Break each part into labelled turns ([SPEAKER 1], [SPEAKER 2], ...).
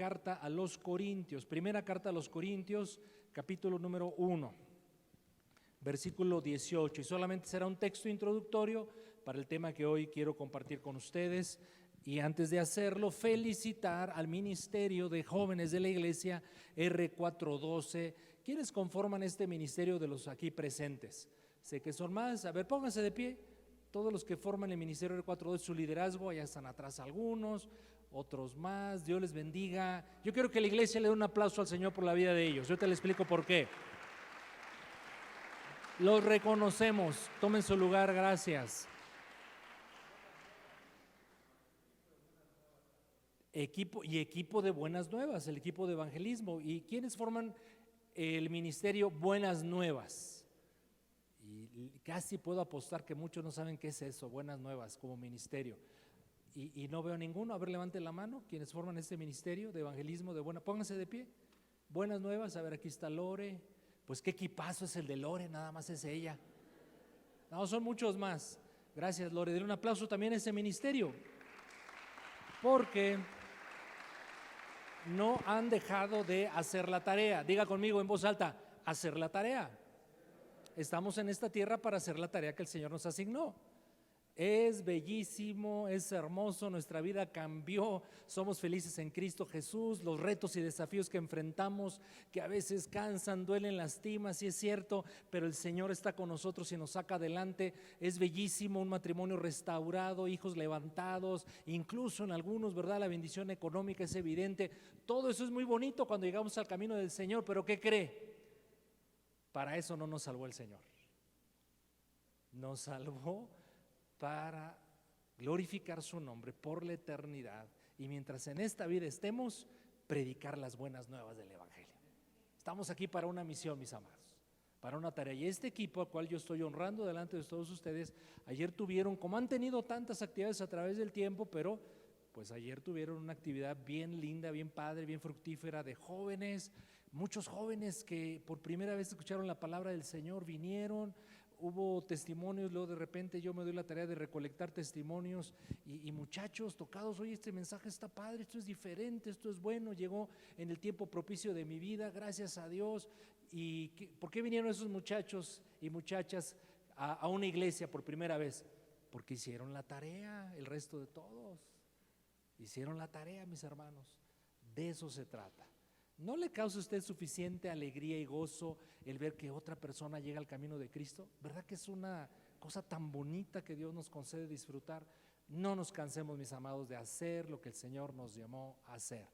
[SPEAKER 1] carta a los Corintios, primera carta a los Corintios, capítulo número 1, versículo 18, y solamente será un texto introductorio para el tema que hoy quiero compartir con ustedes. Y antes de hacerlo, felicitar al ministerio de jóvenes de la iglesia R412, quienes conforman este ministerio de los aquí presentes. Sé que son más, a ver, pónganse de pie, todos los que forman el ministerio R412, su liderazgo, allá están atrás algunos, otros más, Dios les bendiga. Yo quiero que la iglesia le dé un aplauso al Señor por la vida de ellos, yo te le explico por qué. Los reconocemos, tomen su lugar, gracias. Equipo de Buenas Nuevas, el equipo de evangelismo. ¿Y quiénes forman el ministerio Buenas Nuevas? Y casi puedo apostar que muchos no saben qué es eso, Buenas Nuevas como ministerio. Y no veo ninguno. A ver, levanten la mano, quienes forman este ministerio de evangelismo de Buenas. Pónganse de pie. Buenas Nuevas, a ver, aquí está Lore. Pues qué equipazo es el de Lore, nada más es ella. No, son muchos más. Gracias, Lore. Denle un aplauso también a ese ministerio, porque no han dejado de hacer la tarea. Diga conmigo en voz alta, hacer la tarea. Estamos en esta tierra para hacer la tarea que el Señor nos asignó. Es bellísimo, es hermoso, nuestra vida cambió, somos felices en Cristo Jesús. Los retos y desafíos que enfrentamos, que a veces cansan, duelen, lastiman, sí es cierto, pero el Señor está con nosotros y nos saca adelante. Es bellísimo, un matrimonio restaurado, hijos levantados, incluso en algunos, ¿verdad? La bendición económica es evidente. Todo eso es muy bonito cuando llegamos al camino del Señor, pero ¿qué cree? Para eso no nos salvó el Señor. Nos salvó para glorificar su nombre por la eternidad, y mientras en esta vida estemos, predicar las buenas nuevas del evangelio. Estamos aquí para una misión, mis amados, para una tarea, y este equipo al cual yo estoy honrando delante de todos ustedes, ayer tuvieron, como han tenido tantas actividades a través del tiempo, pero pues ayer tuvieron una actividad bien linda, bien padre, bien fructífera, de jóvenes, muchos jóvenes que por primera vez escucharon la palabra del Señor, vinieron. Hubo testimonios, luego de repente yo me doy la tarea de recolectar testimonios y muchachos tocados, oye, este mensaje está padre, esto es diferente, esto es bueno, llegó en el tiempo propicio de mi vida, gracias a Dios. ¿Y por qué vinieron esos muchachos y muchachas a una iglesia por primera vez? Porque hicieron la tarea, el resto de todos hicieron la tarea, mis hermanos, de eso se trata. ¿No le causa a usted suficiente alegría y gozo el ver que otra persona llega al camino de Cristo? ¿Verdad que es una cosa tan bonita que Dios nos concede disfrutar? No nos cansemos, mis amados, de hacer lo que el Señor nos llamó a hacer.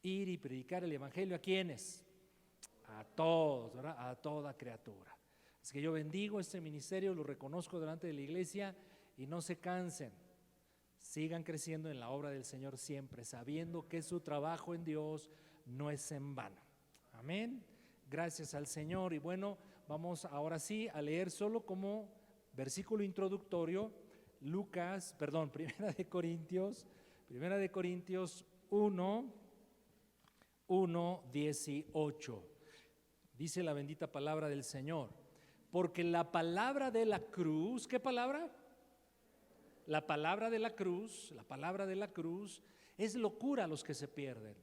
[SPEAKER 1] Ir y predicar el evangelio, ¿a quiénes? A todos, ¿verdad? A toda criatura. Así que yo bendigo este ministerio, lo reconozco delante de la iglesia, y no se cansen. Sigan creciendo en la obra del Señor siempre, sabiendo que su trabajo en Dios no es en vano. Amén. Gracias al Señor. Y bueno, vamos ahora sí a leer solo como versículo introductorio Primera de Corintios 1:18. Dice la bendita palabra del Señor: porque la palabra de la cruz, ¿qué palabra? La palabra de la cruz es locura a los que se pierden,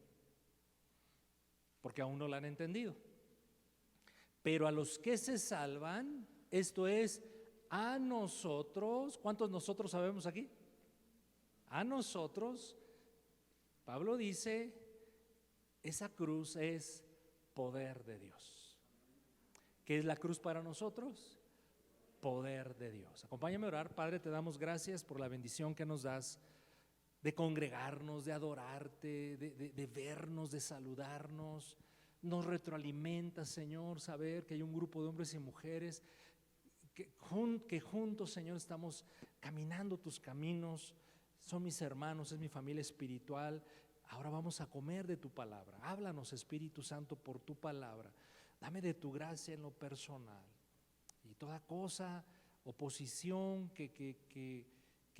[SPEAKER 1] porque aún no la han entendido. Pero a los que se salvan, esto es, a nosotros, ¿cuántos nosotros sabemos aquí? A nosotros, Pablo dice, esa cruz es poder de Dios. ¿Qué es la cruz para nosotros? Poder de Dios. Acompáñame a orar. Padre, te damos gracias por la bendición que nos das de congregarnos, de adorarte, de vernos, de saludarnos. Nos retroalimenta, Señor, saber que hay un grupo de hombres y mujeres que juntos, Señor, estamos caminando tus caminos. Son mis hermanos, es mi familia espiritual. Ahora vamos a comer de tu palabra. Háblanos, Espíritu Santo, por tu palabra. Dame de tu gracia en lo personal. Y toda cosa, oposición que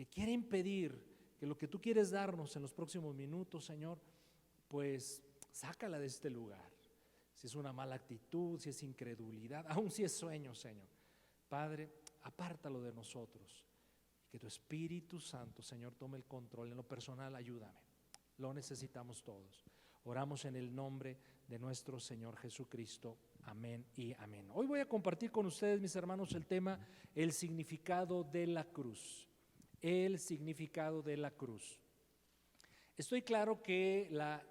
[SPEAKER 1] quiera impedir que lo que tú quieres darnos en los próximos minutos, Señor, pues sácala de este lugar. Si es una mala actitud, si es incredulidad, aun si es sueño, Señor, Padre, apártalo de nosotros. Y que tu Espíritu Santo, Señor, tome el control. En lo personal, ayúdame. Lo necesitamos todos. Oramos en el nombre de nuestro Señor Jesucristo. Amén y amén. Hoy voy a compartir con ustedes, mis hermanos, el tema, el significado de la cruz. El significado de la cruz. Estoy claro que la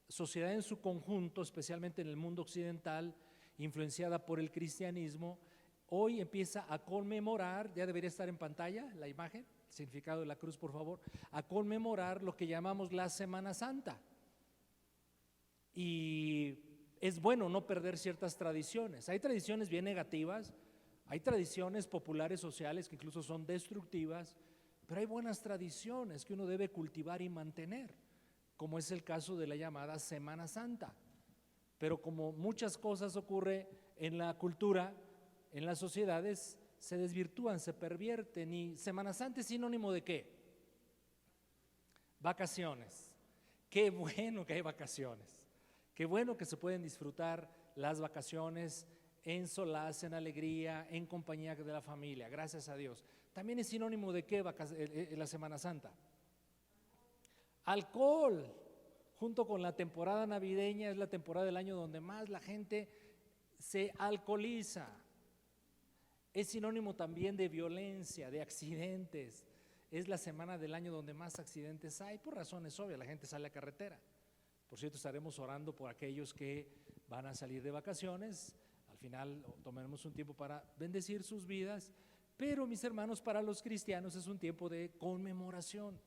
[SPEAKER 1] sociedad en su conjunto, especialmente en el mundo occidental, influenciada por el cristianismo, hoy empieza a conmemorar, ya debería estar en pantalla la imagen, el significado de la cruz, por favor, a conmemorar lo que llamamos la Semana Santa. Y es bueno no perder ciertas tradiciones. Hay tradiciones bien negativas, hay tradiciones populares sociales que incluso son destructivas, pero hay buenas tradiciones que uno debe cultivar y mantener, como es el caso de la llamada Semana Santa. Pero como muchas cosas ocurre en la cultura, en las sociedades, se desvirtúan, se pervierten. Y Semana Santa es sinónimo ¿de qué? Vacaciones. Qué bueno que hay vacaciones. Qué bueno que se pueden disfrutar las vacaciones en solaz, en alegría, en compañía de la familia, gracias a Dios. También es sinónimo ¿de qué la Semana Santa? Alcohol. Junto con la temporada navideña es la temporada del año donde más la gente se alcoholiza. Es sinónimo también de violencia, de accidentes. Es la semana del año donde más accidentes hay, por razones obvias, la gente sale a carretera. Por cierto, estaremos orando por aquellos que van a salir de vacaciones. Al final tomaremos un tiempo para bendecir sus vidas. Pero, mis hermanos, para los cristianos es un tiempo de conmemoración.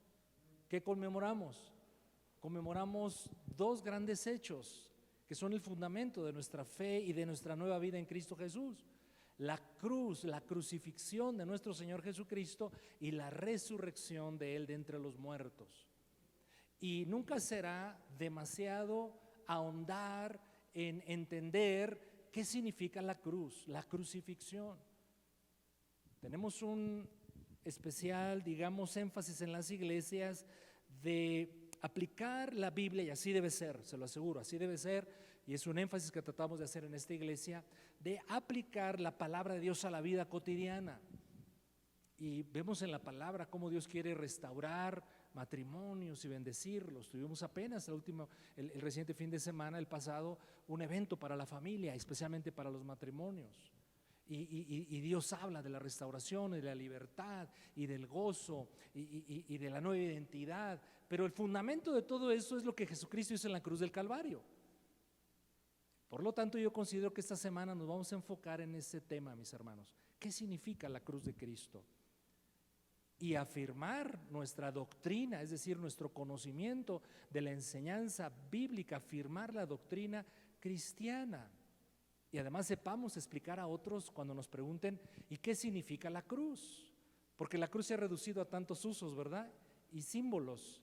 [SPEAKER 1] ¿Qué conmemoramos? Conmemoramos dos grandes hechos que son el fundamento de nuestra fe y de nuestra nueva vida en Cristo Jesús. La cruz, la crucifixión de nuestro Señor Jesucristo y la resurrección de Él de entre los muertos. Y nunca será demasiado ahondar en entender qué significa la cruz, la crucifixión. Tenemos un especial, digamos, énfasis en las iglesias de aplicar la Biblia, y así debe ser, se lo aseguro, así debe ser, y es un énfasis que tratamos de hacer en esta iglesia, de aplicar la palabra de Dios a la vida cotidiana. Y vemos en la palabra cómo Dios quiere restaurar matrimonios y bendecirlos. Tuvimos apenas el reciente fin de semana, el pasado, un evento para la familia, especialmente para los matrimonios. Y Dios habla de la restauración y de la libertad y del gozo y de la nueva identidad. Pero el fundamento de todo eso es lo que Jesucristo hizo en la cruz del Calvario. Por lo tanto, yo considero que esta semana nos vamos a enfocar en ese tema, mis hermanos. ¿Qué significa la cruz de Cristo? Y afirmar nuestra doctrina, es decir, nuestro conocimiento de la enseñanza bíblica, afirmar la doctrina cristiana. Y además sepamos explicar a otros cuando nos pregunten ¿y qué significa la cruz? Porque la cruz se ha reducido a tantos usos, ¿verdad? Y símbolos.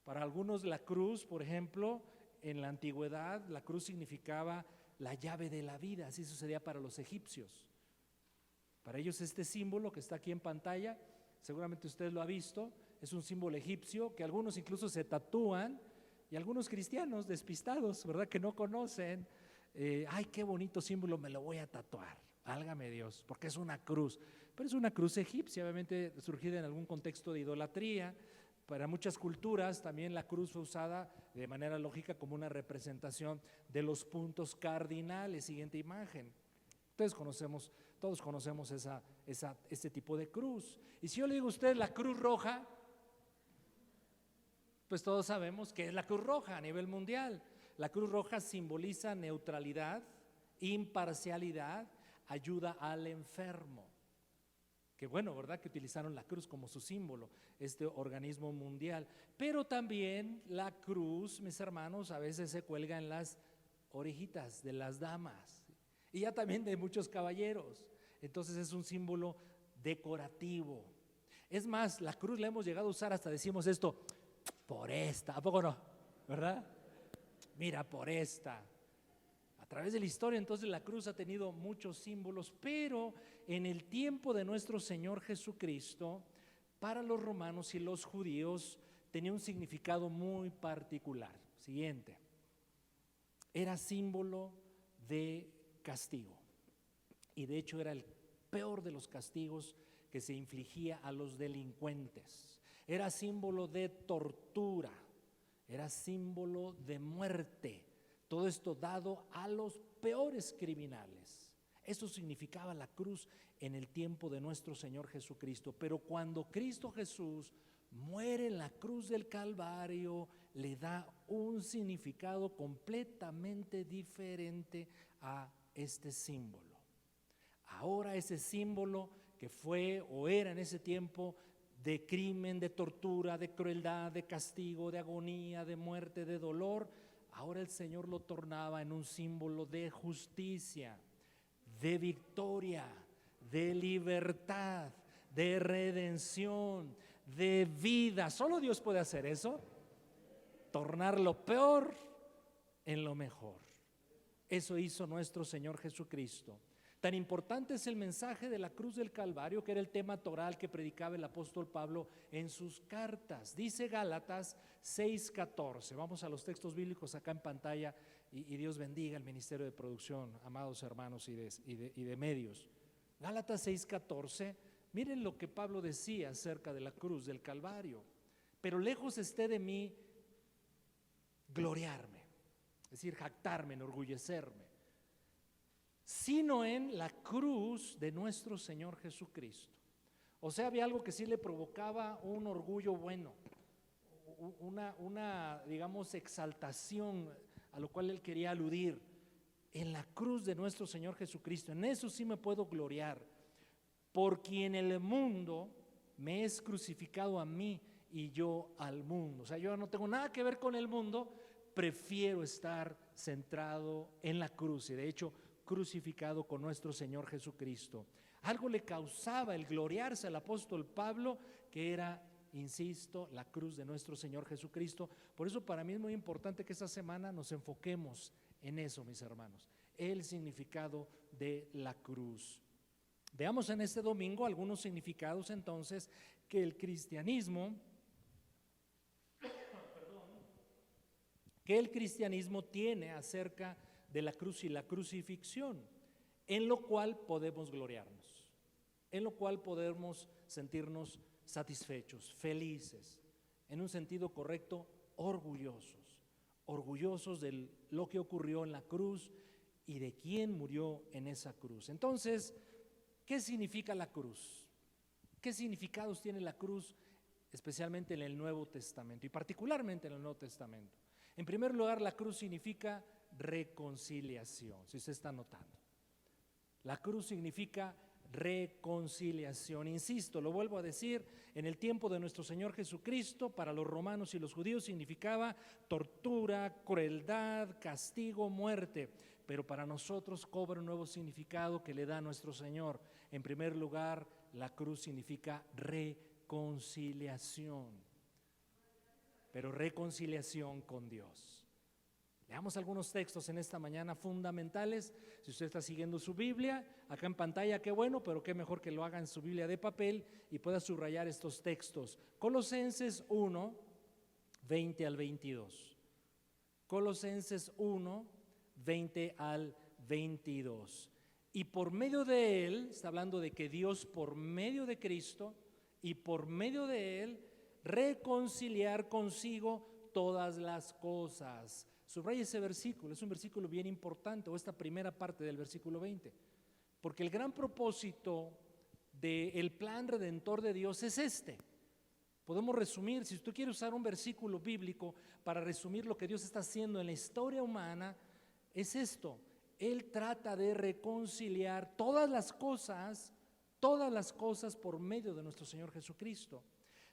[SPEAKER 1] Para algunos la cruz, por ejemplo, en la antigüedad la cruz significaba la llave de la vida, así sucedía para los egipcios. Para ellos este símbolo que está aquí en pantalla, seguramente usted lo ha visto, es un símbolo egipcio que algunos incluso se tatúan y algunos cristianos despistados, ¿verdad? Que no conocen. Ay, qué bonito símbolo, me lo voy a tatuar, válgame Dios, porque es una cruz, pero es una cruz egipcia, obviamente surgida en algún contexto de idolatría. Para muchas culturas también la cruz fue usada de manera lógica como una representación de los puntos cardinales. Siguiente imagen. Todos conocemos este tipo de cruz. Y si yo le digo a usted la cruz roja, pues todos sabemos que es la cruz roja a nivel mundial. La cruz roja simboliza neutralidad, imparcialidad, ayuda al enfermo. Qué bueno, ¿verdad? Que utilizaron la cruz como su símbolo, este organismo mundial. Pero también la cruz, mis hermanos, a veces se cuelga en las orejitas de las damas y ya también de muchos caballeros. Entonces es un símbolo decorativo. Es más, la cruz la hemos llegado a usar, hasta decimos esto, por esta, ¿a poco no? ¿Verdad? Mira, por esta. A través de la historia, entonces, la cruz ha tenido muchos símbolos, pero en el tiempo de nuestro Señor Jesucristo, para los romanos y los judíos, tenía un significado muy particular. Siguiente. Era símbolo de castigo. Y de hecho era el peor de los castigos que se infligía a los delincuentes. Era símbolo de tortura. era símbolo de muerte. Todo esto dado a los peores criminales. Eso significaba la cruz en el tiempo de nuestro Señor Jesucristo. Pero cuando Cristo Jesús muere en la cruz del Calvario, le da un significado completamente diferente a este símbolo. Ahora ese símbolo que fue o era en ese tiempo de crimen, de tortura, de crueldad, de castigo, de agonía, de muerte, de dolor, ahora el Señor lo tornaba en un símbolo de justicia, de victoria, de libertad, de redención, de vida. Solo Dios puede hacer eso, tornar lo peor en lo mejor. Eso hizo nuestro Señor Jesucristo. Tan importante es el mensaje de la cruz del Calvario, que era el tema toral que predicaba el apóstol Pablo en sus cartas. Dice Gálatas 6:14. Vamos a los textos bíblicos acá en pantalla y Dios bendiga el ministerio de producción, amados hermanos y de medios. Gálatas 6:14, miren lo que Pablo decía acerca de la cruz del Calvario. Pero lejos esté de mí gloriarme, es decir, jactarme, enorgullecerme, sino en la cruz de nuestro Señor Jesucristo. O sea, había algo que sí le provocaba un orgullo bueno, una digamos, exaltación a lo cual él quería aludir. En la cruz de nuestro Señor Jesucristo, en eso sí me puedo gloriar, por quien el mundo me es crucificado a mí y yo al mundo. O sea, yo no tengo nada que ver con el mundo, prefiero estar centrado en la cruz y de hecho crucificado con nuestro Señor Jesucristo. Algo le causaba el gloriarse al apóstol Pablo, que era, insisto, la cruz de nuestro Señor Jesucristo. Por eso para mí es muy importante que esta semana nos enfoquemos en eso, mis hermanos, el significado de la cruz. Veamos en este domingo algunos significados entonces que el cristianismo tiene acerca de la cruz y la crucifixión, en lo cual podemos gloriarnos, en lo cual podemos sentirnos satisfechos, felices, en un sentido correcto, orgullosos de lo que ocurrió en la cruz y de quién murió en esa cruz. Entonces, ¿qué significa la cruz? ¿Qué significados tiene la cruz, especialmente en el Nuevo Testamento y particularmente en el Nuevo Testamento? En primer lugar, la cruz significa reconciliación, si usted está notando. La cruz significa reconciliación. Insisto, lo vuelvo a decir, en el tiempo de nuestro Señor Jesucristo, para los romanos y los judíos significaba tortura, crueldad, castigo, muerte. Pero para nosotros cobra un nuevo significado que le da a nuestro Señor. En primer lugar, la cruz significa reconciliación, pero reconciliación con Dios. Leamos algunos textos en esta mañana fundamentales. Si usted está siguiendo su Biblia, acá en pantalla, qué bueno, pero qué mejor que lo haga en su Biblia de papel y pueda subrayar estos textos. Colosenses 1, 20 al 22. Colosenses 1, 20 al 22. Y por medio de él, está hablando de que Dios por medio de Cristo y por medio de él, reconciliar consigo todas las cosas. Subraya ese versículo, es un versículo bien importante, o esta primera parte del versículo 20, porque el gran propósito del plan redentor de Dios es este. Podemos resumir, si usted quiere usar un versículo bíblico para resumir lo que Dios está haciendo en la historia humana, es esto: Él trata de reconciliar todas las cosas por medio de nuestro Señor Jesucristo.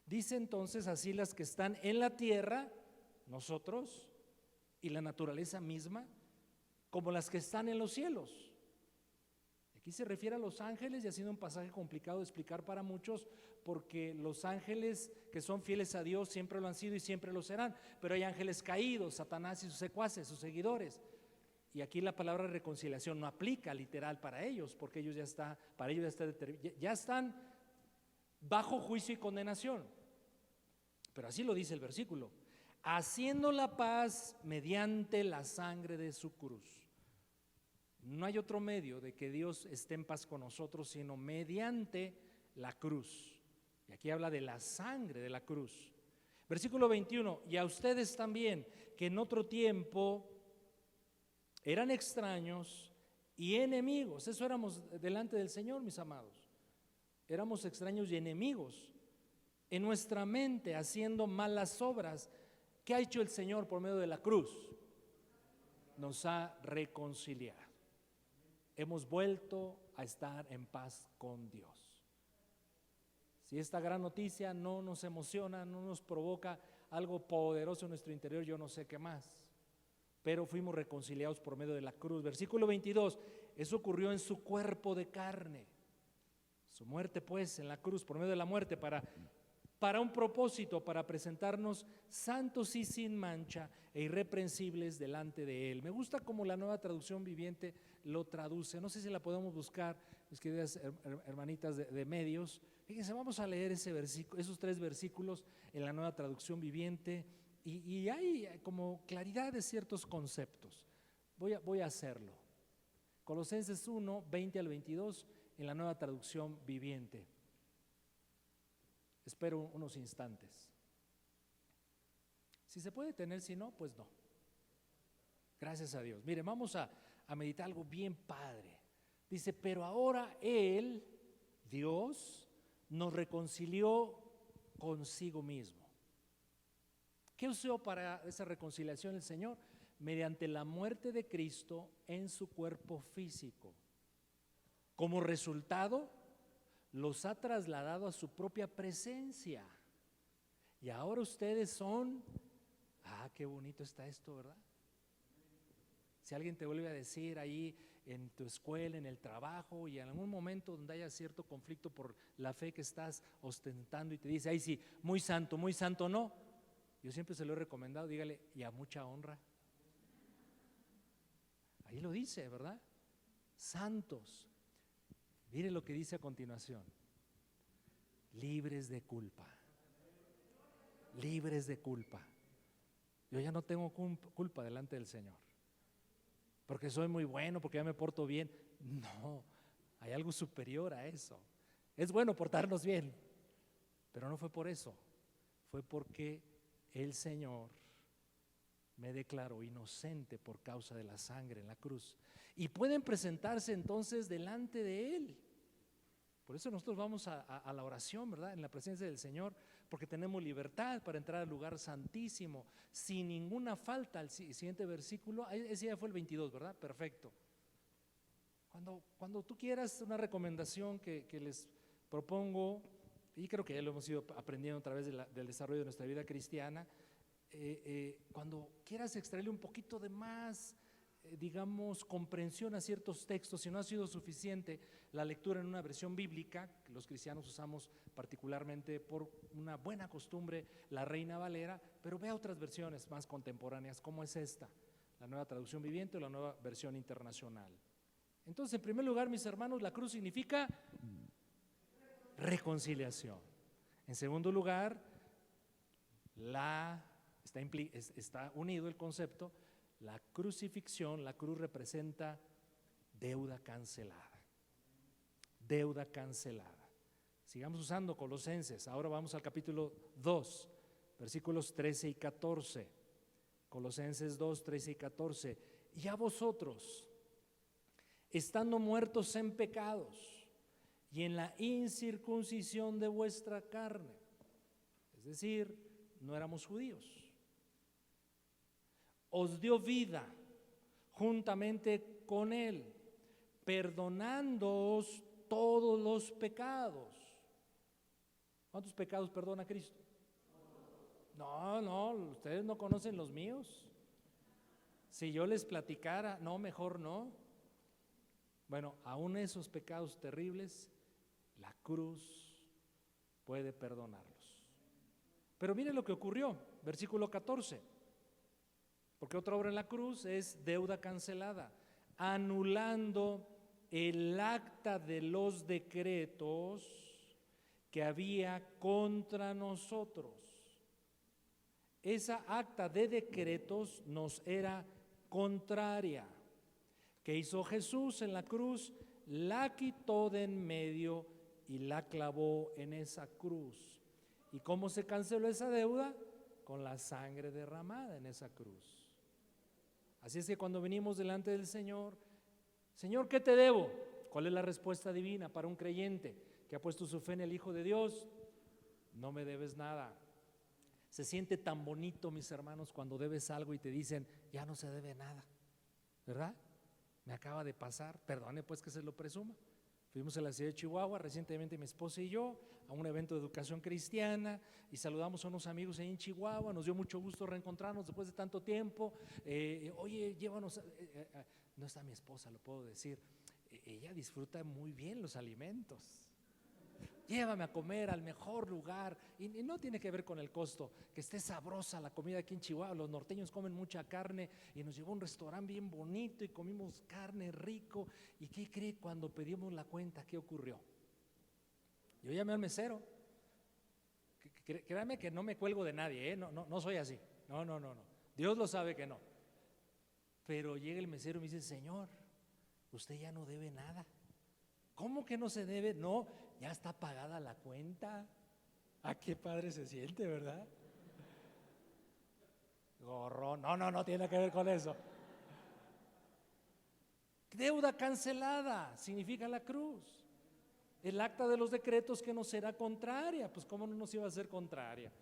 [SPEAKER 1] Dice entonces así: las que están en la tierra, nosotros y la naturaleza misma, como las que están en los cielos. Aquí se refiere a los ángeles y ha sido un pasaje complicado de explicar para muchos, porque los ángeles que son fieles a Dios siempre lo han sido y siempre lo serán, pero hay ángeles caídos, Satanás y sus secuaces, sus seguidores. Y aquí la palabra reconciliación no aplica literal para ellos, porque ellos ya están bajo juicio y condenación. Pero así lo dice el versículo: haciendo la paz mediante la sangre de su cruz. No hay otro medio de que Dios esté en paz con nosotros sino mediante la cruz. Y aquí habla de la sangre de la cruz. Versículo 21, y a ustedes también, que en otro tiempo eran extraños y enemigos. Eso éramos delante del Señor, mis amados. Éramos extraños y enemigos en nuestra mente, haciendo malas obras. ¿Qué ha hecho el Señor por medio de la cruz? Nos ha reconciliado. Hemos vuelto a estar en paz con Dios. Si esta gran noticia no nos emociona, no nos provoca algo poderoso en nuestro interior, yo no sé qué más. Pero fuimos reconciliados por medio de la cruz. Versículo 22, eso ocurrió en su cuerpo de carne. Su muerte pues en la cruz, por medio de la muerte, para un propósito, para presentarnos santos y sin mancha e irreprensibles delante de Él. Me gusta como la Nueva Traducción Viviente lo traduce. No sé si la podemos buscar, mis queridas hermanitas de medios. Fíjense, vamos a leer esos 3 versículos en la Nueva Traducción Viviente y hay como claridad de ciertos conceptos. Voy a hacerlo. Colosenses 1, 20 al 22 en la Nueva Traducción Viviente. Espero unos instantes. Si se puede tener, si no, pues no. Gracias a Dios. Mire, vamos a meditar algo bien padre. Dice, pero ahora Él, Dios, nos reconcilió consigo mismo. ¿Qué usó para esa reconciliación el Señor? Mediante la muerte de Cristo en su cuerpo físico. Como resultado, los ha trasladado a su propia presencia. Y ahora ustedes son, qué bonito está esto, ¿verdad? Si alguien te vuelve a decir ahí en tu escuela, en el trabajo y en algún momento donde haya cierto conflicto por la fe que estás ostentando y te dice, ay sí, muy santo no. Yo siempre se lo he recomendado, dígale, y a mucha honra. Ahí lo dice, ¿verdad? Santos. Mire lo que dice a continuación. Libres de culpa. Libres de culpa. Yo ya no tengo culpa delante del Señor. Porque soy muy bueno, porque ya me porto bien. No, hay algo superior a eso. Es bueno portarnos bien, pero no fue por eso. Fue porque el Señor me declaró inocente por causa de la sangre en la cruz. Y pueden presentarse entonces delante de Él. Por eso nosotros vamos a la oración, ¿verdad? En la presencia del Señor, porque tenemos libertad para entrar al lugar santísimo, sin ninguna falta. El siguiente versículo, ese ya fue el 22, ¿verdad? Perfecto. Cuando tú quieras una recomendación que les propongo, y creo que ya lo hemos ido aprendiendo a través del desarrollo de nuestra vida cristiana, cuando quieras extraerle un poquito de más, digamos, comprensión a ciertos textos, si no ha sido suficiente la lectura en una versión bíblica, que los cristianos usamos particularmente por una buena costumbre, la Reina Valera, pero vea otras versiones más contemporáneas, como es esta, la Nueva Traducción Viviente o la Nueva Versión Internacional. Entonces, en primer lugar, mis hermanos, la cruz significa reconciliación. En segundo lugar, está unido el concepto. La crucifixión, la cruz representa deuda cancelada. Deuda cancelada. Sigamos usando Colosenses. Ahora vamos al capítulo 2, versículos 13 y 14. Colosenses 2, 13 y 14. Y a vosotros, estando muertos en pecados y en la incircuncisión de vuestra carne, es decir, no éramos judíos, os dio vida juntamente con Él, perdonándoos todos los pecados. ¿Cuántos pecados perdona Cristo? No, ustedes no conocen los míos. Si yo les platicara, no, mejor no. Bueno, aún esos pecados terribles, la cruz puede perdonarlos. Pero mire lo que ocurrió, versículo 14. Porque otra obra en la cruz es deuda cancelada, anulando el acta de los decretos que había contra nosotros. Esa acta de decretos nos era contraria. ¿Qué hizo Jesús en la cruz? La quitó de en medio y la clavó en esa cruz. ¿Y cómo se canceló esa deuda? con la sangre derramada en esa cruz. Así es que cuando venimos delante del Señor, Señor, ¿qué te debo? ¿Cuál es la respuesta divina para un creyente que ha puesto su fe en el Hijo de Dios? No me debes nada. Se siente tan bonito, mis hermanos, cuando debes algo y te dicen, ya no se debe nada, ¿verdad? Me acaba de pasar, perdone pues que se lo presuma. Fuimos a la ciudad de Chihuahua recientemente, mi esposa y yo, a un evento de educación cristiana, y saludamos a unos amigos ahí en Chihuahua. Nos dio mucho gusto reencontrarnos después de tanto tiempo. Oye, llévanos, no está mi esposa, lo puedo decir, ella disfruta muy bien los alimentos. Llévame a comer al mejor lugar, y no tiene que ver con el costo, que esté sabrosa la comida aquí en Chihuahua. Los norteños comen mucha carne, y nos llevó a un restaurante bien bonito y comimos carne rico. ¿Y qué cree? Cuando pedimos la cuenta, ¿qué ocurrió? Yo llamé al mesero. Créame que no me cuelgo de nadie, no soy así, no, Dios lo sabe que no. Pero llega el mesero y me dice, Señor, usted ya no debe nada. ¿Cómo que no se debe? No, ya está pagada la cuenta. ¿A qué padre se siente, verdad? Gorrón, no tiene que ver con eso. Deuda cancelada significa la cruz. El acta de los decretos que nos será contraria. Pues ¿cómo no nos iba a ser contraria?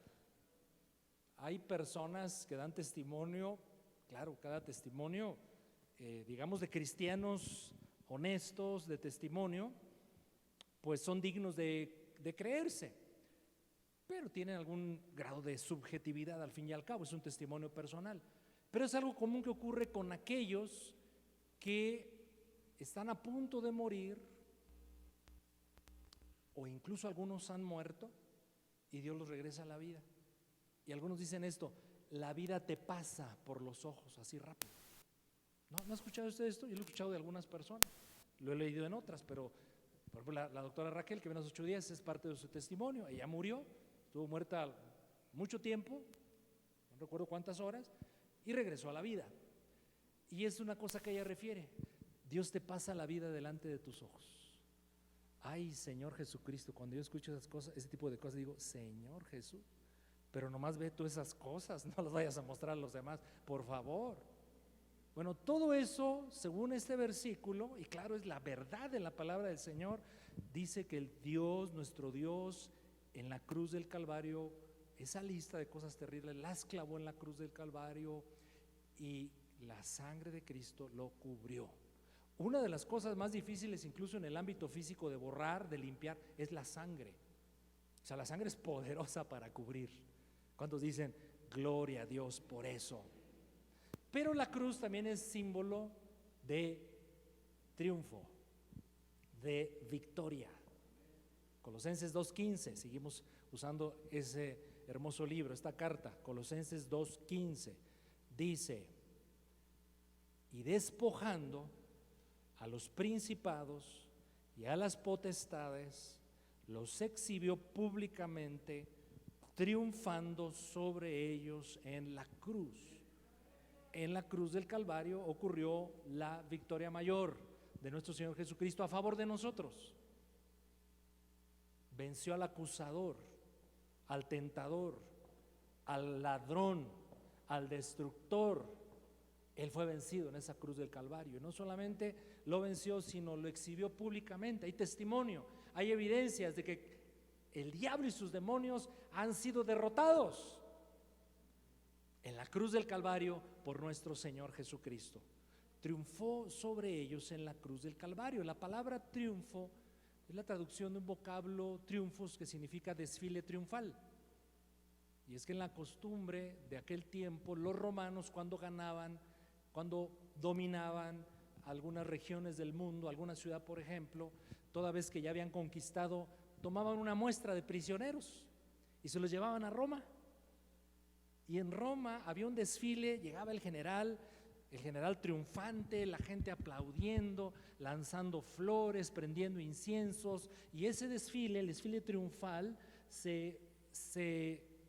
[SPEAKER 1] Hay personas que dan testimonio, claro, cada testimonio, digamos, de cristianos honestos, de testimonio, pues son dignos de creerse, pero tienen algún grado de subjetividad al fin y al cabo, es un testimonio personal. Pero es algo común que ocurre con aquellos que están a punto de morir, o incluso algunos han muerto y Dios los regresa a la vida. Y algunos dicen esto, la vida te pasa por los ojos así rápido. ¿No ha escuchado usted esto? Yo lo he escuchado de algunas personas, lo he leído en otras, pero por ejemplo la doctora Raquel, que vino hace 8 días, es parte de su testimonio. Ella murió, estuvo muerta mucho tiempo, no recuerdo cuántas horas, y regresó a la vida. Y es una cosa que ella refiere, Dios te pasa la vida delante de tus ojos. Ay, Señor Jesucristo, cuando yo escucho esas cosas, ese tipo de cosas, digo, Señor Jesús, pero nomás ve tú esas cosas, no las vayas a mostrar a los demás, por favor. Bueno, todo eso, según este versículo, y claro, es la verdad de la palabra del Señor, dice que el Dios, nuestro Dios, en la cruz del Calvario, esa lista de cosas terribles, las clavó en la cruz del Calvario, y la sangre de Cristo lo cubrió. Una de las cosas más difíciles, incluso en el ámbito físico, de borrar, de limpiar, es la sangre. O sea, la sangre es poderosa para cubrir. ¿Cuántos dicen, gloria a Dios por eso? Pero la cruz también es símbolo de triunfo, de victoria. Colosenses 2:15, seguimos usando ese hermoso libro, esta carta, Colosenses 2:15, dice, y despojando a los principados y a las potestades, los exhibió públicamente, triunfando sobre ellos en la cruz. En la cruz del Calvario ocurrió la victoria mayor de nuestro Señor Jesucristo a favor de nosotros. Venció al acusador, al tentador, al ladrón, al destructor. Él fue vencido en esa cruz del Calvario. Y no solamente lo venció, sino lo exhibió públicamente. Hay testimonio, hay evidencias de que el diablo y sus demonios han sido derrotados en la cruz del Calvario por nuestro Señor Jesucristo. Triunfó sobre ellos en la cruz del Calvario. La palabra triunfo es la traducción de un vocablo triunfos que significa desfile triunfal. Y es que en la costumbre de aquel tiempo, los romanos cuando ganaban, cuando dominaban algunas regiones del mundo, alguna ciudad por ejemplo, toda vez que ya habían conquistado, tomaban una muestra de prisioneros y se los llevaban a Roma. Y en Roma había un desfile, llegaba el general triunfante, la gente aplaudiendo, lanzando flores, prendiendo inciensos, y ese desfile, el desfile triunfal,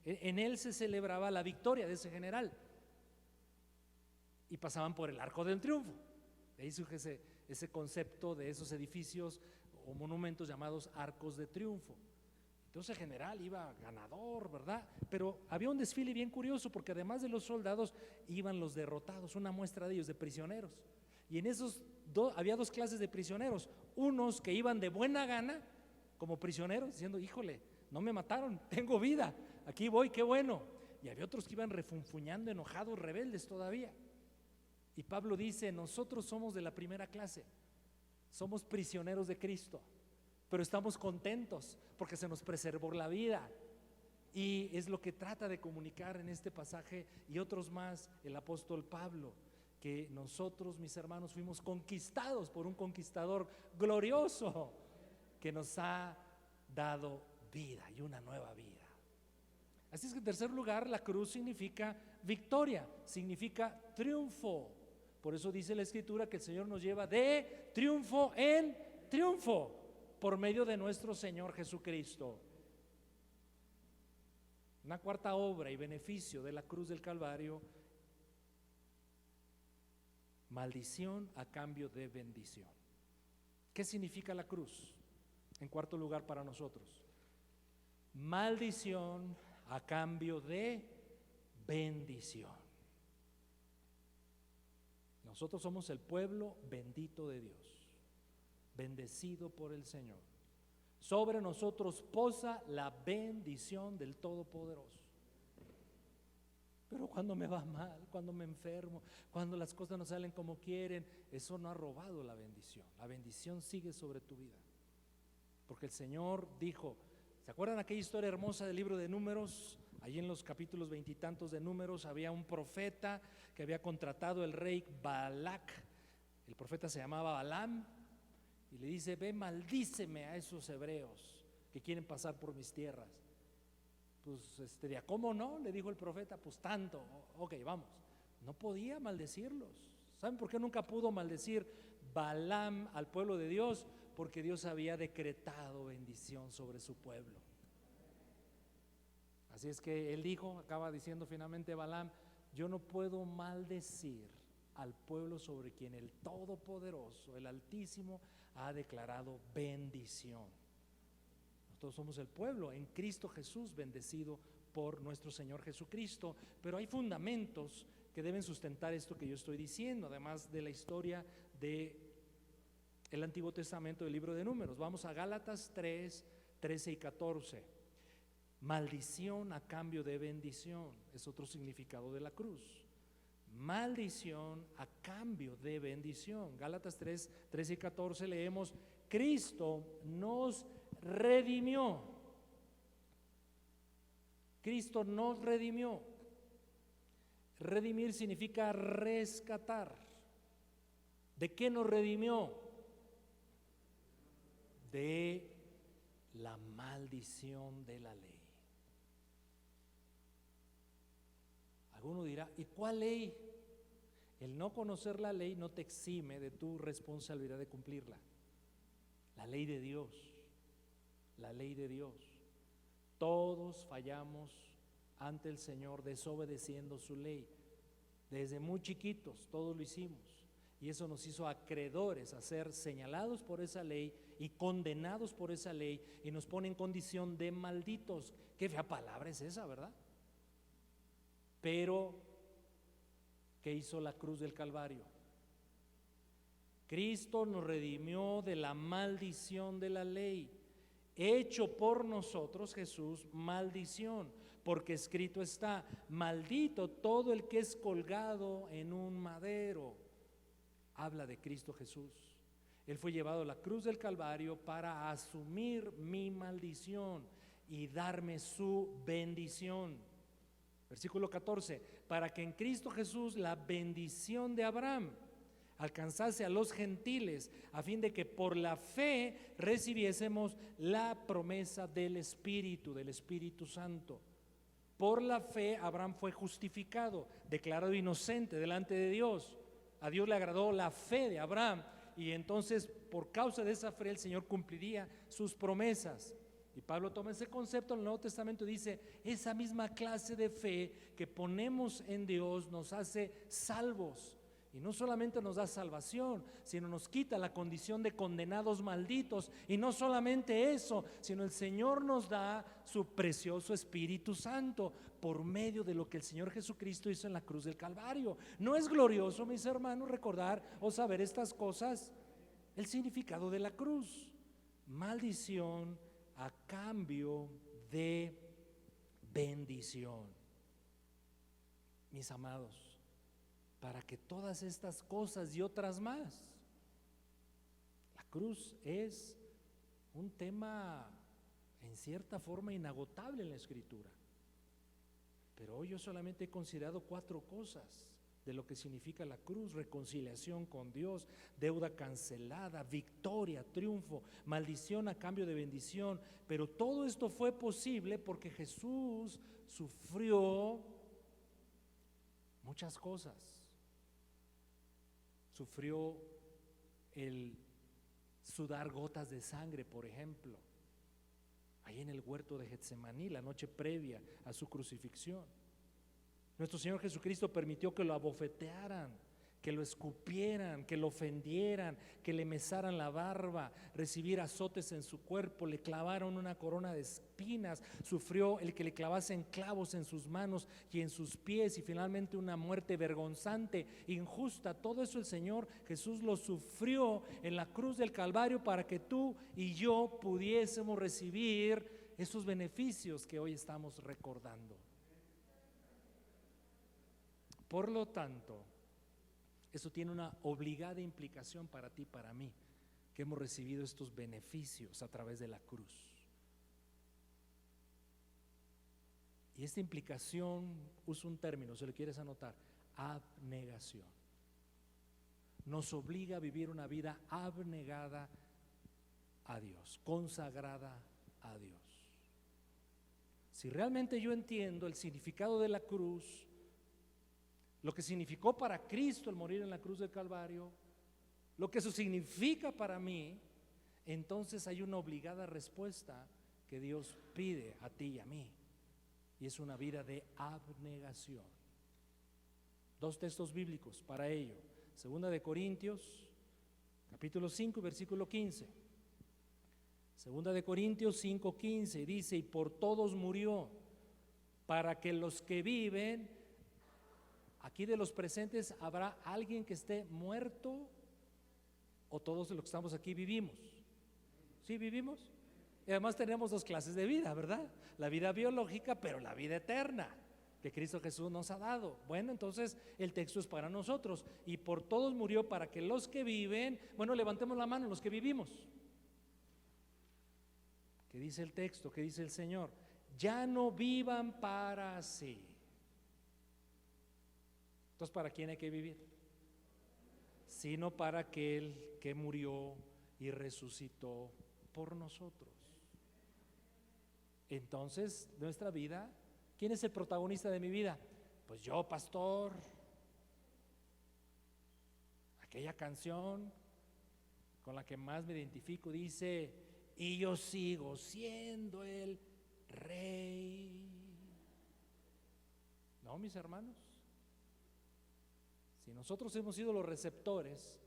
[SPEAKER 1] en él se celebraba la victoria de ese general, y pasaban por el Arco del Triunfo. De ahí surge ese concepto de esos edificios o monumentos llamados arcos de triunfo. Entonces el general iba ganador, ¿verdad? Pero había un desfile bien curioso porque además de los soldados iban los derrotados, una muestra de ellos, de prisioneros. Y en esos había dos clases de prisioneros, unos que iban de buena gana como prisioneros diciendo, híjole, no me mataron, tengo vida, aquí voy, qué bueno. Y había otros que iban refunfuñando, enojados, rebeldes todavía. Y Pablo dice, nosotros somos de la primera clase, somos prisioneros de Cristo, pero estamos contentos porque se nos preservó la vida. Y es lo que trata de comunicar en este pasaje y otros más el apóstol Pablo, que nosotros, mis hermanos, fuimos conquistados por un conquistador glorioso que nos ha dado vida y una nueva vida. Así es que en tercer lugar, la cruz significa victoria, significa triunfo. Por eso dice la Escritura que el Señor nos lleva de triunfo en triunfo por medio de nuestro Señor Jesucristo. Una cuarta obra y beneficio de la cruz del Calvario: maldición a cambio de bendición. ¿Qué significa la cruz? En cuarto lugar para nosotros, maldición a cambio de bendición. Nosotros somos el pueblo bendito de Dios, bendecido por el Señor. Sobre nosotros posa la bendición del Todopoderoso. Pero cuando me va mal, cuando me enfermo, cuando las cosas no salen como quieren, eso no ha robado la bendición. La bendición sigue sobre tu vida. Porque el Señor dijo, ¿se acuerdan aquella historia hermosa del libro de Números? Allí en los capítulos 20 y tantos de Números había un profeta que había contratado el rey Balac. El profeta se llamaba Balaam y le dice, ve, maldíceme a esos hebreos que quieren pasar por mis tierras. Pues ¿cómo no? Le dijo el profeta, pues tanto, ok, vamos. No podía maldecirlos. ¿Saben por qué nunca pudo maldecir Balaam al pueblo de Dios? Porque Dios había decretado bendición sobre su pueblo. Así es que él dijo, acaba diciendo finalmente Balaam, yo no puedo maldecir al pueblo sobre quien el Todopoderoso, el Altísimo, ha declarado bendición. Nosotros somos el pueblo en Cristo Jesús, bendecido por nuestro Señor Jesucristo. Pero hay fundamentos que deben sustentar esto que yo estoy diciendo, además de la historia del Antiguo Testamento del libro de Números. Vamos a Gálatas 3, 13 y 14. Maldición a cambio de bendición es otro significado de la cruz. Maldición a cambio de bendición. Gálatas 3, 13 y 14 leemos, Cristo nos redimió. Cristo nos redimió. Redimir significa rescatar. ¿De qué nos redimió? De la maldición de la ley. Alguno dirá, ¿y cuál ley? El no conocer la ley no te exime de tu responsabilidad de cumplirla. La ley de Dios, la ley de Dios. Todos fallamos ante el Señor desobedeciendo su ley. Desde muy chiquitos todos lo hicimos. Y eso nos hizo acreedores a ser señalados por esa ley y condenados por esa ley, y nos pone en condición de malditos. Qué fea palabra es esa, ¿verdad? Pero, ¿qué hizo la cruz del Calvario? Cristo nos redimió de la maldición de la ley, hecho por nosotros Jesús maldición, porque escrito está, maldito todo el que es colgado en un madero. Habla de Cristo Jesús. Él fue llevado a la cruz del Calvario para asumir mi maldición y darme su bendición. Versículo 14, para que en Cristo Jesús la bendición de Abraham alcanzase a los gentiles, a fin de que por la fe recibiésemos la promesa del Espíritu Santo. Por la fe Abraham fue justificado, declarado inocente delante de Dios. A Dios le agradó la fe de Abraham, y entonces por causa de esa fe el Señor cumpliría sus promesas. Y Pablo toma ese concepto en el Nuevo Testamento y dice, esa misma clase de fe que ponemos en Dios nos hace salvos. Y no solamente nos da salvación, sino nos quita la condición de condenados malditos. Y no solamente eso, sino el Señor nos da su precioso Espíritu Santo por medio de lo que el Señor Jesucristo hizo en la cruz del Calvario. ¿No es glorioso, mis hermanos, recordar o saber estas cosas? El significado de la cruz: maldición a cambio de bendición. Mis amados, para que todas estas cosas y otras más, la cruz es un tema en cierta forma inagotable en la Escritura. Pero hoy yo solamente he considerado 4 cosas de lo que significa la cruz: reconciliación con Dios, deuda cancelada, victoria, triunfo, maldición a cambio de bendición. Pero todo esto fue posible porque Jesús sufrió muchas cosas. Sufrió el sudar gotas de sangre, por ejemplo, ahí en el huerto de Getsemaní, la noche previa a su crucifixión. Nuestro Señor Jesucristo permitió que lo abofetearan, que lo escupieran, que lo ofendieran, que le mesaran la barba, recibir azotes en su cuerpo, le clavaron una corona de espinas, sufrió el que le clavasen clavos en sus manos y en sus pies, y finalmente una muerte vergonzante, injusta. Todo eso el Señor Jesús lo sufrió en la cruz del Calvario para que tú y yo pudiésemos recibir esos beneficios que hoy estamos recordando. Por lo tanto, eso tiene una obligada implicación para ti y para mí, que hemos recibido estos beneficios a través de la cruz. Y esta implicación, uso un término, si lo quieres anotar: abnegación. Nos obliga a vivir una vida abnegada a Dios, consagrada a Dios. Si realmente yo entiendo el significado de la cruz, lo que significó para Cristo el morir en la cruz del Calvario, lo que eso significa para mí, entonces hay una obligada respuesta que Dios pide a ti y a mí, y es una vida de abnegación. 2 textos bíblicos para ello: 2 Corintios capítulo 5 versículo 15. 2 Corintios 5:15 dice: y por todos murió, para que los que viven. Aquí de los presentes, ¿habrá alguien que esté muerto? ¿O todos los que estamos aquí vivimos? ¿Sí vivimos? Y además tenemos 2 clases de vida, ¿verdad? La vida biológica, pero la vida eterna que Cristo Jesús nos ha dado. Bueno, entonces el texto es para nosotros: y por todos murió, para que los que viven. Bueno, levantemos la mano los que vivimos. ¿Qué dice el texto? ¿Qué dice el Señor? Ya no vivan para sí. Entonces, ¿para quién hay que vivir? Sino para aquel que murió y resucitó por nosotros. Entonces, nuestra vida, ¿quién es el protagonista de mi vida? Pues yo, pastor. Aquella canción con la que más me identifico dice: y yo sigo siendo el rey. No, mis hermanos. Si nosotros hemos sido los receptores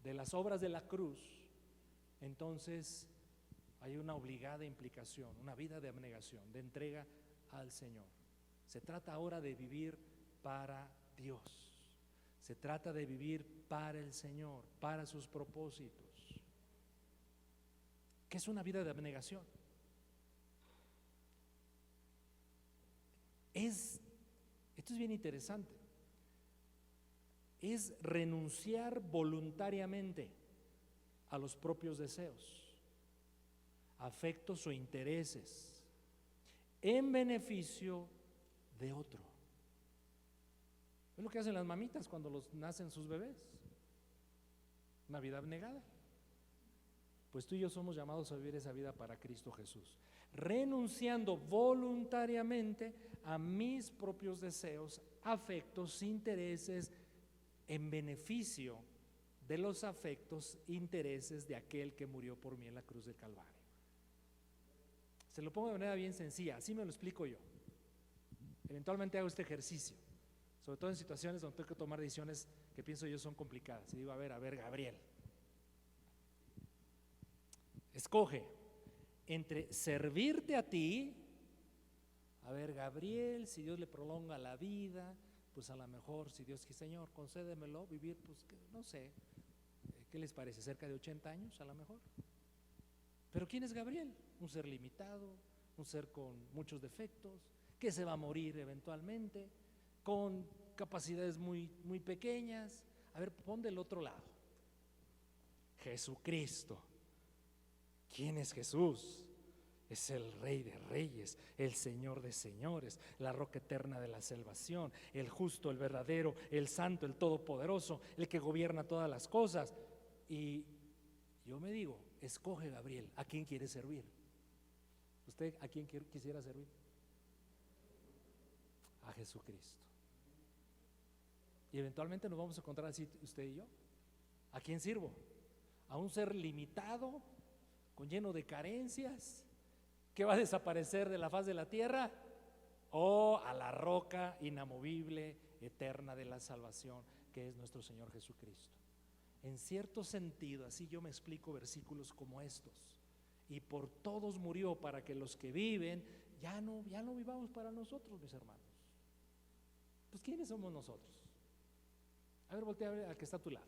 [SPEAKER 1] de las obras de la cruz, entonces hay una obligada implicación, una vida de abnegación, de entrega al Señor. Se trata ahora de vivir para Dios. Se trata de vivir para el Señor, para sus propósitos. ¿Qué es una vida de abnegación? Esto es bien interesante. Es renunciar voluntariamente a los propios deseos, afectos o intereses en beneficio de otro. Es lo que hacen las mamitas cuando nacen sus bebés. Una vida abnegada. Pues tú y yo somos llamados a vivir esa vida para Cristo Jesús, renunciando voluntariamente a mis propios deseos, afectos, intereses, en beneficio de los afectos, intereses de aquel que murió por mí en la cruz del Calvario. Se lo pongo de manera bien sencilla, así me lo explico yo. Eventualmente hago este ejercicio. sobre todo en situaciones donde tengo que tomar decisiones que pienso yo son complicadas. Y digo, a ver, Gabriel, escoge entre servirte a ti. A ver, Gabriel, si Dios le prolonga la vida, pues a lo mejor, si Dios quiere, Señor, concédemelo, vivir, pues no sé, ¿qué les parece? ¿Cerca de 80 años a lo mejor? Pero ¿quién es Gabriel? Un ser limitado, un ser con muchos defectos, que se va a morir eventualmente, con capacidades muy, muy pequeñas. A ver, pon del otro lado. Jesucristo. ¿Quién es Jesús? Es el Rey de Reyes, el Señor de Señores, la roca eterna de la salvación, el justo, el verdadero, el santo, el todopoderoso, el que gobierna todas las cosas. Y yo me digo, escoge, Gabriel, ¿a quién quiere servir? ¿Usted a quién quisiera servir? A Jesucristo. Y eventualmente nos vamos a encontrar así usted y yo. ¿A quién sirvo? ¿A un ser limitado, con lleno de carencias, que va a desaparecer de la faz de la tierra? ¿O a la roca inamovible, eterna de la salvación, que es nuestro Señor Jesucristo? En cierto sentido, así yo me explico versículos como estos. Y por todos murió, para que los que viven ya no vivamos para nosotros, mis hermanos. Pues ¿quiénes somos nosotros? A ver, voltea a ver al que está a tu lado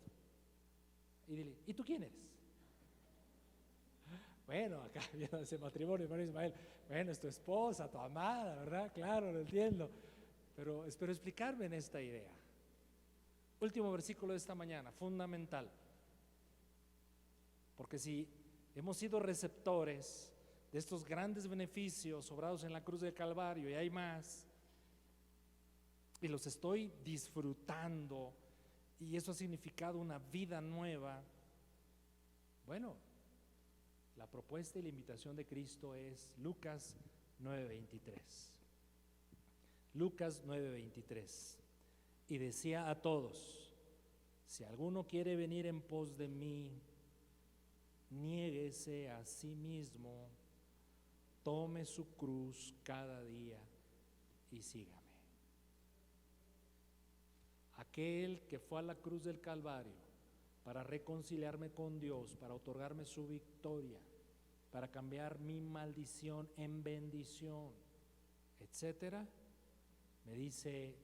[SPEAKER 1] y dile, ¿y tú quién eres? Bueno, acá viendo ese matrimonio, hermano Ismael, bueno, es tu esposa, tu amada, ¿verdad? Claro, lo entiendo, pero espero explicarme en esta idea. Último versículo de esta mañana, fundamental, porque si hemos sido receptores de estos grandes beneficios obrados en la cruz del Calvario, y hay más, y los estoy disfrutando, y eso ha significado una vida nueva, bueno, la propuesta y la invitación de Cristo es Lucas 9:23. Lucas 9:23. Y decía a todos, si alguno quiere venir en pos de mí, niéguese a sí mismo, tome su cruz cada día y sígame. Aquel que fue a la cruz del Calvario para reconciliarme con Dios, para otorgarme su victoria, para cambiar mi maldición en bendición, etcétera, me dice,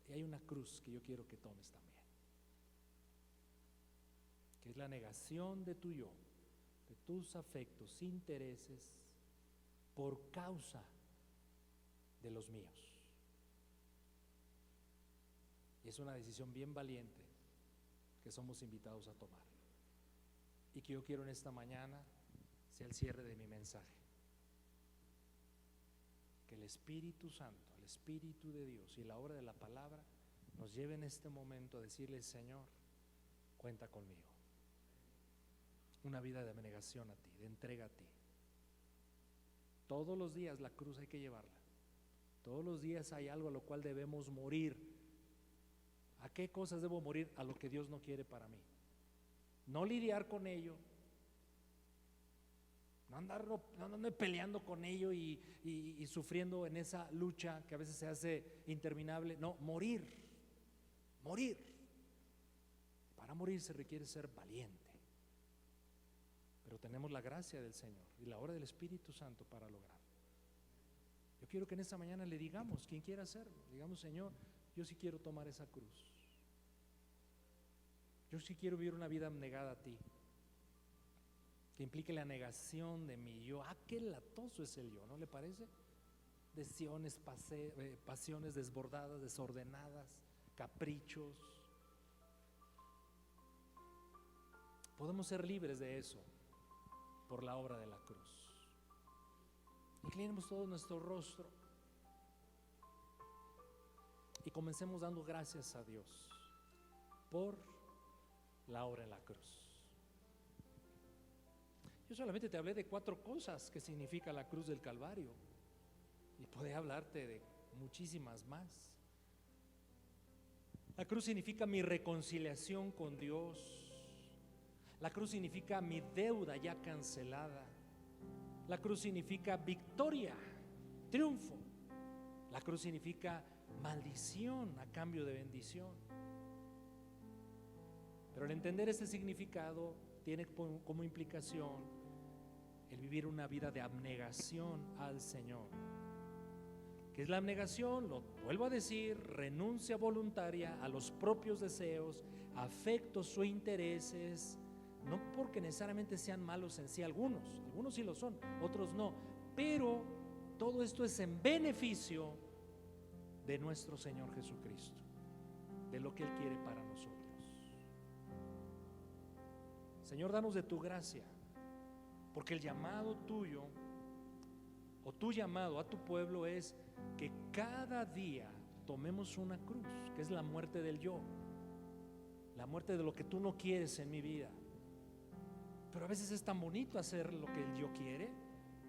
[SPEAKER 1] y hay una cruz que yo quiero que tomes también, que es la negación de tu yo, de tus afectos, intereses, por causa de los míos. Y es una decisión bien valiente que somos invitados a tomar, y que yo quiero en esta mañana sea el cierre de mi mensaje. Que el Espíritu Santo, el Espíritu de Dios y la obra de la palabra nos lleve en este momento a decirle, Señor, cuenta conmigo. Una vida de abnegación a ti, de entrega a ti. Todos los días la cruz hay que llevarla. Todos los días hay algo a lo cual debemos morir. ¿A qué cosas debo morir? A lo que Dios no quiere para mí. No lidiar con ello, no andar peleando con ello y sufriendo en esa lucha que a veces se hace interminable. No, morir. Para morir se requiere ser valiente, pero tenemos la gracia del Señor y la obra del Espíritu Santo para lograrlo. Yo quiero que en esta mañana le digamos, quien quiera hacerlo, digamos, Señor, yo sí quiero tomar esa cruz. Yo sí quiero vivir una vida abnegada a ti, que implique la negación de mi yo. Qué latoso es el yo, ¿no le parece? Decisiones, pasiones desbordadas, desordenadas, caprichos. Podemos ser libres de eso por la obra de la cruz. Inclinemos todo nuestro rostro y comencemos dando gracias a Dios por la obra de la cruz. Yo solamente te hablé de 4 cosas que significa la cruz del Calvario, y podría hablarte de muchísimas más. La cruz significa mi reconciliación con Dios. La cruz significa mi deuda ya cancelada. La cruz significa victoria, triunfo. La cruz significa maldición a cambio de bendición. Pero al entender este significado tiene como implicación el vivir una vida de abnegación al Señor. ¿Qué es la abnegación? Lo vuelvo a decir: renuncia voluntaria a los propios deseos, afectos o intereses, no porque necesariamente sean malos en sí, algunos sí lo son, otros no, pero todo esto es en beneficio de nuestro Señor Jesucristo, de lo que Él quiere para nosotros. Señor, danos de tu gracia, porque el llamado tuyo, o tu llamado a tu pueblo, es que cada día tomemos una cruz, que es la muerte del yo, la muerte de lo que tú no quieres en mi vida. Pero a veces es tan bonito hacer lo que el yo quiere,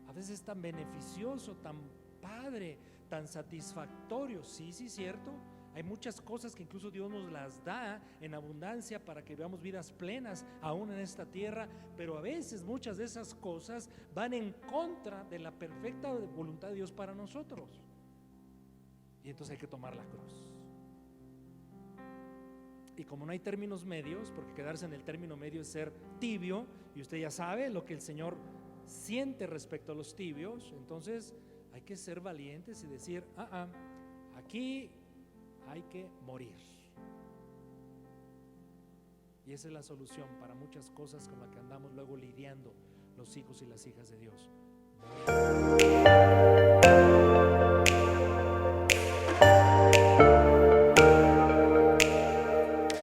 [SPEAKER 1] a veces es tan beneficioso, tan padre, tan satisfactorio. Sí, cierto. Hay muchas cosas que incluso Dios nos las da en abundancia para que veamos vidas plenas aún en esta tierra, pero a veces muchas de esas cosas van en contra de la perfecta voluntad de Dios para nosotros, y entonces hay que tomar la cruz. Y como no hay términos medios, porque quedarse en el término medio es ser tibio, y usted ya sabe lo que el Señor siente respecto a los tibios, entonces hay que ser valientes y decir: aquí hay que morir. Y esa es la solución para muchas cosas con las que andamos luego lidiando los hijos y las hijas de Dios.